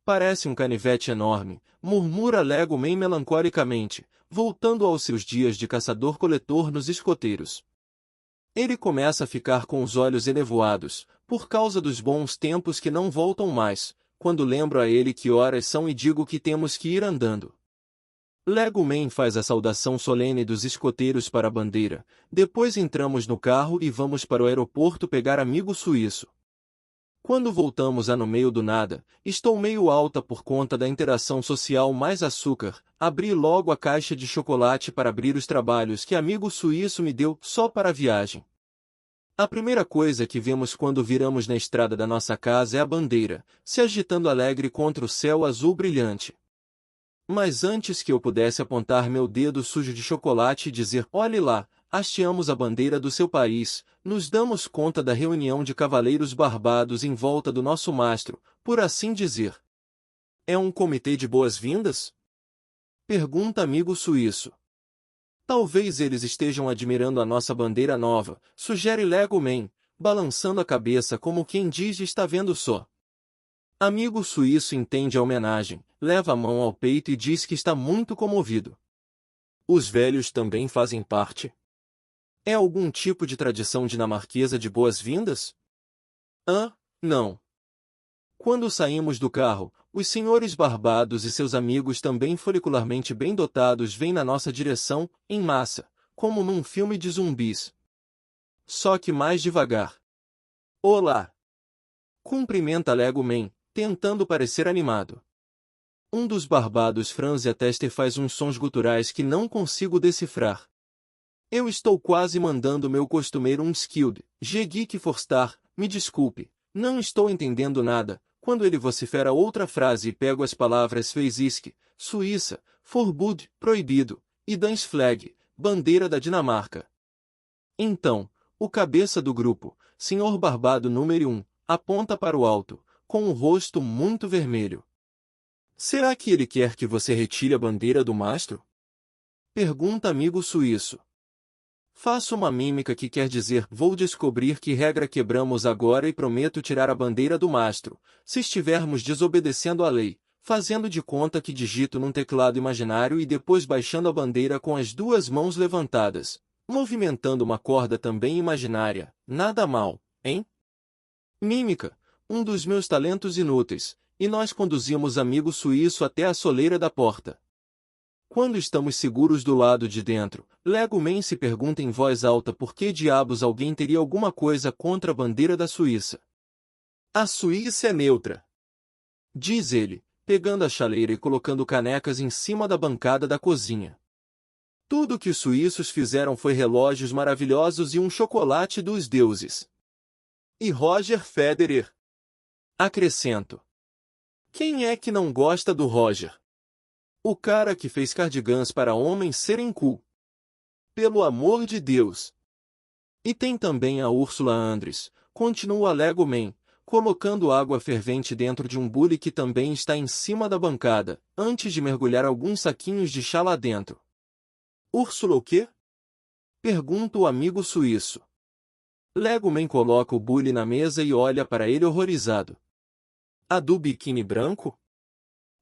Parece um canivete enorme, murmura Lego Man melancolicamente, voltando aos seus dias de caçador-coletor nos escoteiros. Ele começa a ficar com os olhos enevoados, por causa dos bons tempos que não voltam mais, quando lembro a ele que horas são e digo que temos que ir andando. Lego Man faz a saudação solene dos escoteiros para a bandeira, depois entramos no carro e vamos para o aeroporto pegar amigo suíço. Quando voltamos a no meio do nada, estou meio alta por conta da interação social mais açúcar, abri logo a caixa de chocolate para abrir os trabalhos que amigo suíço me deu só para a viagem. A primeira coisa que vemos quando viramos na estrada da nossa casa é a bandeira, se agitando alegre contra o céu azul brilhante. Mas antes que eu pudesse apontar meu dedo sujo de chocolate e dizer, olhe lá, hasteamos a bandeira do seu país, nos damos conta da reunião de cavaleiros barbados em volta do nosso mastro, por assim dizer. É um comitê de boas-vindas? Pergunta amigo suíço. Talvez eles estejam admirando a nossa bandeira nova, sugere Lego Man, balançando a cabeça como quem diz está vendo só. Amigo suíço entende a homenagem, leva a mão ao peito e diz que está muito comovido. Os velhos também fazem parte? É algum tipo de tradição dinamarquesa de boas-vindas? Não. Quando saímos do carro, os senhores barbados e seus amigos também folicularmente bem dotados vêm na nossa direção, em massa, como num filme de zumbis. Só que mais devagar. Olá! Cumprimenta Lego Man, tentando parecer animado. Um dos barbados franze a testa e faz uns sons guturais que não consigo decifrar. Eu estou quase mandando meu costumeiro um skilled, Geek Forstar, me desculpe, não estou entendendo nada, quando ele vocifera outra frase e pego as palavras Feisisk, Suíça, Forbud, proibido, e Dance Flag, bandeira da Dinamarca. Então, o cabeça do grupo, Sr. Barbado número 1, aponta para o alto, com o rosto muito vermelho. Será que ele quer que você retire a bandeira do mastro? Pergunta amigo suíço. Faço uma mímica que quer dizer, vou descobrir que regra quebramos agora e prometo tirar a bandeira do mastro, se estivermos desobedecendo a lei, fazendo de conta que digito num teclado imaginário e depois baixando a bandeira com as duas mãos levantadas, movimentando uma corda também imaginária, nada mal, hein? Mímica, um dos meus talentos inúteis, e nós conduzimos amigo suíço até a soleira da porta. Quando estamos seguros do lado de dentro, Lego Man se pergunta em voz alta por que diabos alguém teria alguma coisa contra a bandeira da Suíça. A Suíça é neutra, diz ele, pegando a chaleira e colocando canecas em cima da bancada da cozinha. Tudo que os suíços fizeram foi relógios maravilhosos e um chocolate dos deuses. E Roger Federer. Acrescento. Quem é que não gosta do Roger? O cara que fez cardigans para homens serem cool. Pelo amor de Deus. E tem também a Úrsula Andress, continua Lego Man, colocando água fervente dentro de um bule que também está em cima da bancada, antes de mergulhar alguns saquinhos de chá lá dentro. Úrsula o quê? Pergunta o amigo suíço. Lego Man coloca o bule na mesa e olha para ele horrorizado. A do biquíni branco?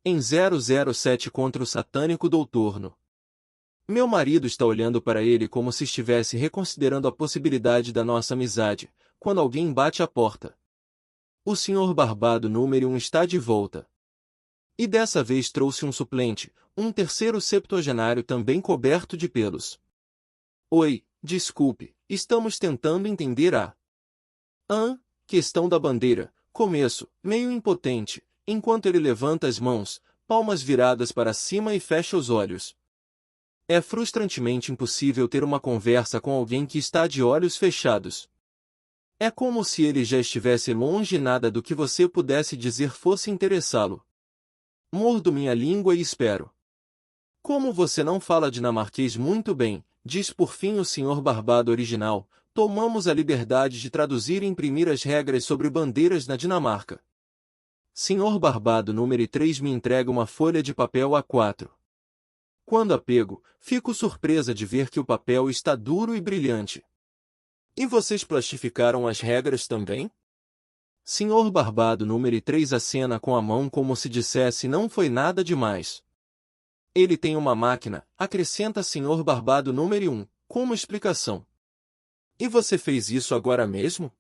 Em 007 contra o satânico doutorno. Meu marido está olhando para ele como se estivesse reconsiderando a possibilidade da nossa amizade, quando alguém bate a porta. O senhor Barbado número 1 está de volta. E dessa vez trouxe um suplente, um terceiro septuagenário também coberto de pelos. Oi, desculpe, estamos tentando entender a questão da bandeira. Começo, meio impotente, enquanto ele levanta as mãos, palmas viradas para cima e fecha os olhos. É frustrantemente impossível ter uma conversa com alguém que está de olhos fechados. É como se ele já estivesse longe e nada do que você pudesse dizer fosse interessá-lo. Mordo minha língua e espero. Como você não fala dinamarquês muito bem, diz por fim o senhor Barbado original, tomamos a liberdade de traduzir e imprimir as regras sobre bandeiras na Dinamarca. Senhor Barbado número 3 me entrega uma folha de papel A4. Quando a pego, fico surpresa de ver que o papel está duro e brilhante. E vocês plastificaram as regras também? Senhor Barbado número 3 acena com a mão como se dissesse não foi nada demais. Ele tem uma máquina, acrescenta Senhor Barbado número 1, como explicação. E você fez isso agora mesmo?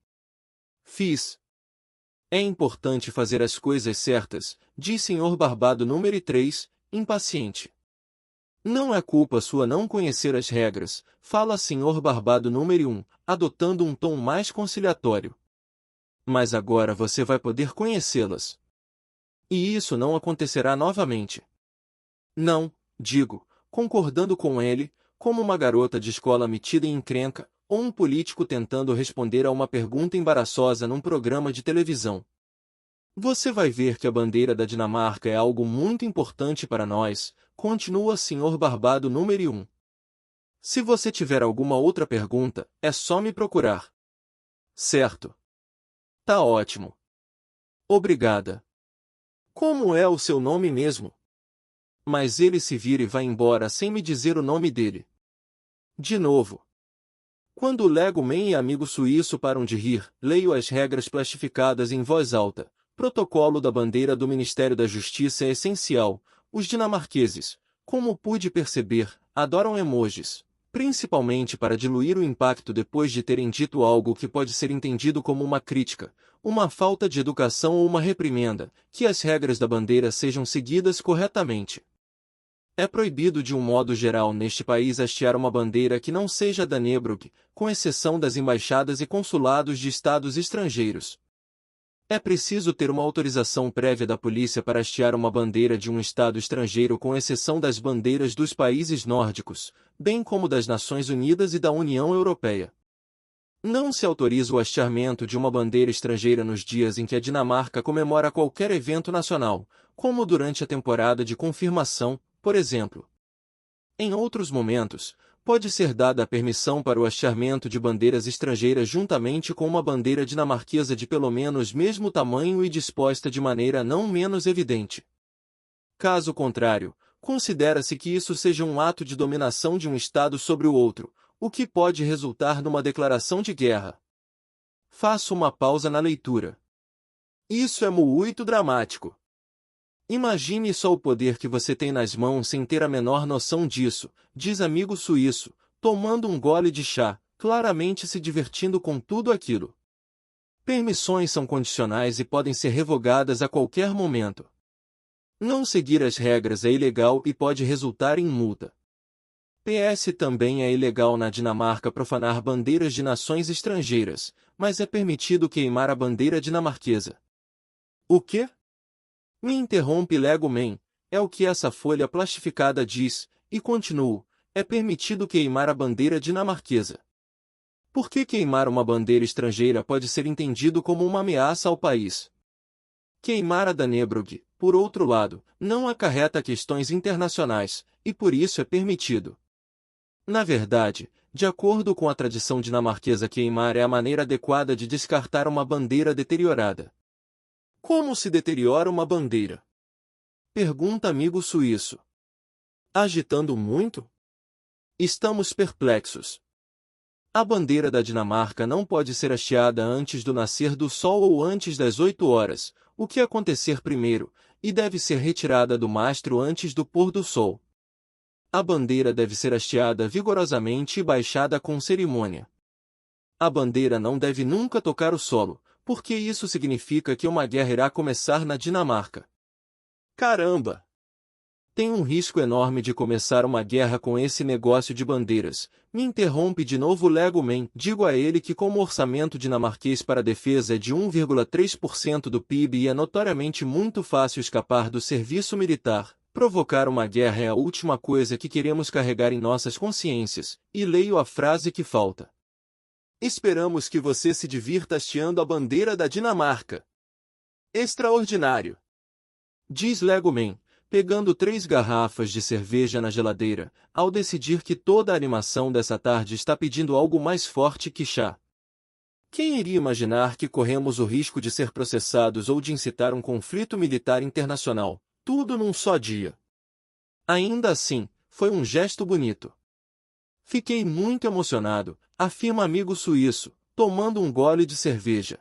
Fiz. É importante fazer as coisas certas, diz Senhor Barbado número 3, impaciente. Não é culpa sua não conhecer as regras, fala Senhor Barbado número 1, adotando um tom mais conciliatório. Mas agora você vai poder conhecê-las. E isso não acontecerá novamente. Não, digo, concordando com ele, como uma garota de escola metida em encrenca, ou um político tentando responder a uma pergunta embaraçosa num programa de televisão. Você vai ver que a bandeira da Dinamarca é algo muito importante para nós, continua Senhor Barbado número 1. Se você tiver alguma outra pergunta, é só me procurar. Certo. Tá ótimo. Obrigada. Como é o seu nome mesmo? Mas ele se vira e vai embora sem me dizer o nome dele. De novo. Quando Lego Man e amigo suíço param de rir, leio as regras plastificadas em voz alta, Protocolo da bandeira do Ministério da Justiça é essencial. Os dinamarqueses, como pude perceber, adoram emojis, principalmente para diluir o impacto depois de terem dito algo que pode ser entendido como uma crítica, uma falta de educação ou uma reprimenda, que as regras da bandeira sejam seguidas corretamente. É proibido de um modo geral neste país hastear uma bandeira que não seja Dannebrog, com exceção das embaixadas e consulados de estados estrangeiros. É preciso ter uma autorização prévia da polícia para hastear uma bandeira de um estado estrangeiro com exceção das bandeiras dos países nórdicos, bem como das Nações Unidas e da União Europeia. Não se autoriza o hasteamento de uma bandeira estrangeira nos dias em que a Dinamarca comemora qualquer evento nacional, como durante a temporada de confirmação, por exemplo. Em outros momentos, pode ser dada a permissão para o hasteamento de bandeiras estrangeiras juntamente com uma bandeira dinamarquesa de pelo menos mesmo tamanho e disposta de maneira não menos evidente. Caso contrário, considera-se que isso seja um ato de dominação de um Estado sobre o outro, o que pode resultar numa declaração de guerra. Faço uma pausa na leitura. Isso é muito dramático. Imagine só o poder que você tem nas mãos sem ter a menor noção disso, diz amigo suíço, tomando um gole de chá, claramente se divertindo com tudo aquilo. Permissões são condicionais e podem ser revogadas a qualquer momento. Não seguir as regras é ilegal e pode resultar em multa. PS também é ilegal na Dinamarca profanar bandeiras de nações estrangeiras, mas é permitido queimar a bandeira dinamarquesa. O quê? Me interrompe Lego Man, é o que essa folha plastificada diz, e continuo, é permitido queimar a bandeira dinamarquesa. Por que queimar uma bandeira estrangeira pode ser entendido como uma ameaça ao país? Queimar a Dannebrog, por outro lado, não acarreta questões internacionais, e por isso é permitido. Na verdade, de acordo com a tradição dinamarquesa, queimar é a maneira adequada de descartar uma bandeira deteriorada. Como se deteriora uma bandeira? Pergunta amigo suíço. Agitando muito? Estamos perplexos. A bandeira da Dinamarca não pode ser hasteada antes do nascer do sol ou antes das 8 horas, o que acontecer primeiro, e deve ser retirada do mastro antes do pôr do sol. A bandeira deve ser hasteada vigorosamente e baixada com cerimônia. A bandeira não deve nunca tocar o solo, porque isso significa que uma guerra irá começar na Dinamarca. Caramba! Tem um risco enorme de começar uma guerra com esse negócio de bandeiras. Me interrompe de novo Lego Man. Digo a ele que como o orçamento dinamarquês para a defesa é de 1,3% do PIB e é notoriamente muito fácil escapar do serviço militar, provocar uma guerra é a última coisa que queremos carregar em nossas consciências, e leio a frase que falta. Esperamos que você se divirta hasteando a bandeira da Dinamarca. Extraordinário! Diz Lego Man, pegando 3 garrafas de cerveja na geladeira, ao decidir que toda a animação dessa tarde está pedindo algo mais forte que chá. Quem iria imaginar que corremos o risco de ser processados ou de incitar um conflito militar internacional, tudo num só dia? Ainda assim, foi um gesto bonito. Fiquei muito emocionado, afirma amigo suíço, tomando um gole de cerveja.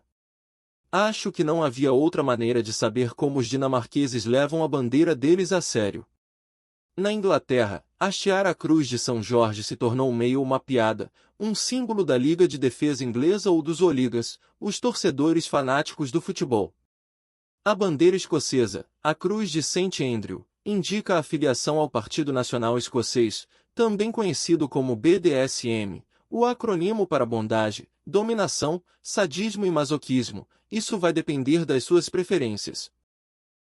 Acho que não havia outra maneira de saber como os dinamarqueses levam a bandeira deles a sério. Na Inglaterra, hastear a cruz de São Jorge se tornou meio uma piada, um símbolo da Liga de Defesa Inglesa ou dos Oligas, os torcedores fanáticos do futebol. A bandeira escocesa, a cruz de St. Andrew, indica a afiliação ao Partido Nacional Escocês, também conhecido como BDSM, o acrônimo para bondade, dominação, sadismo e masoquismo. Isso vai depender das suas preferências.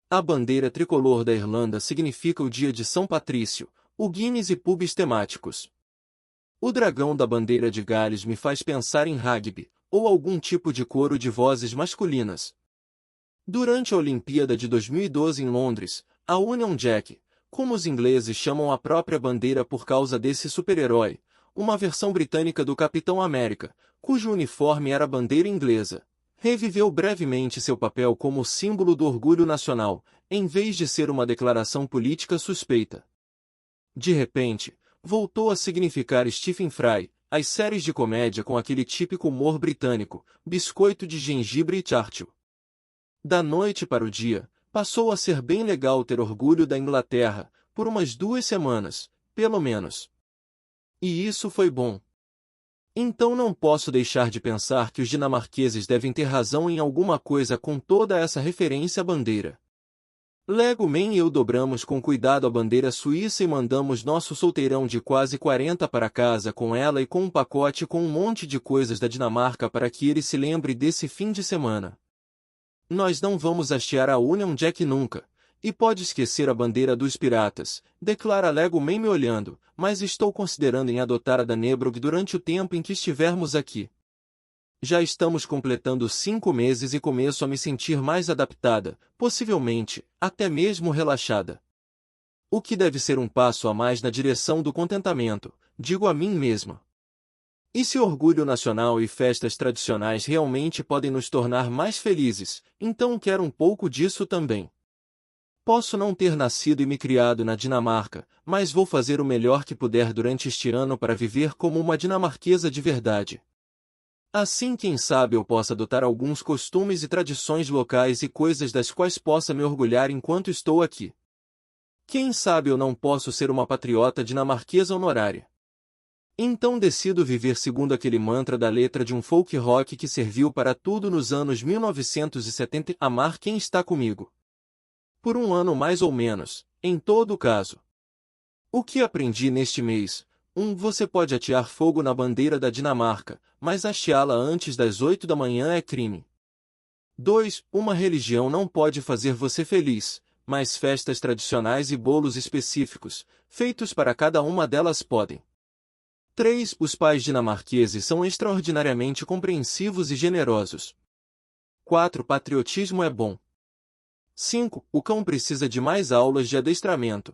A bandeira tricolor da Irlanda significa o dia de São Patrício, o Guinness e pubs temáticos. O dragão da bandeira de Gales me faz pensar em rugby, ou algum tipo de coro de vozes masculinas. Durante a Olimpíada de 2012 em Londres, a Union Jack, como os ingleses chamam a própria bandeira por causa desse super-herói, uma versão britânica do Capitão América, cujo uniforme era a bandeira inglesa, reviveu brevemente seu papel como símbolo do orgulho nacional, em vez de ser uma declaração política suspeita. De repente, voltou a significar Stephen Fry, as séries de comédia com aquele típico humor britânico, biscoito de gengibre e Churchill. Da noite para o dia, passou a ser bem legal ter orgulho da Inglaterra, por umas 2 semanas, pelo menos. E isso foi bom. Então não posso deixar de pensar que os dinamarqueses devem ter razão em alguma coisa com toda essa referência à bandeira. Lego Man e eu dobramos com cuidado a bandeira suíça e mandamos nosso solteirão de quase 40 para casa com ela e com um pacote com um monte de coisas da Dinamarca para que ele se lembre desse fim de semana. Nós não vamos hastear a Union Jack nunca, e pode esquecer a bandeira dos piratas, declara Lego Man me olhando, mas estou considerando em adotar a Dannebrog durante o tempo em que estivermos aqui. Já estamos completando 5 meses e começo a me sentir mais adaptada, possivelmente, até mesmo relaxada. O que deve ser um passo a mais na direção do contentamento, digo a mim mesma. E se orgulho nacional e festas tradicionais realmente podem nos tornar mais felizes, então quero um pouco disso também. Posso não ter nascido e me criado na Dinamarca, mas vou fazer o melhor que puder durante este ano para viver como uma dinamarquesa de verdade. Assim, quem sabe eu possa adotar alguns costumes e tradições locais e coisas das quais possa me orgulhar enquanto estou aqui. Quem sabe eu não posso ser uma patriota dinamarquesa honorária. Então decido viver segundo aquele mantra da letra de um folk rock que serviu para tudo nos anos 1970, amar quem está comigo. Por um ano mais ou menos, em todo caso. O que aprendi neste mês? 1. Você pode atear fogo na bandeira da Dinamarca, mas hasteá-la antes das 8 da manhã é crime. 2. Uma religião não pode fazer você feliz, mas festas tradicionais e bolos específicos, feitos para cada uma delas podem. 3. Os pais dinamarqueses são extraordinariamente compreensivos e generosos. 4. Patriotismo é bom. 5. O cão precisa de mais aulas de adestramento.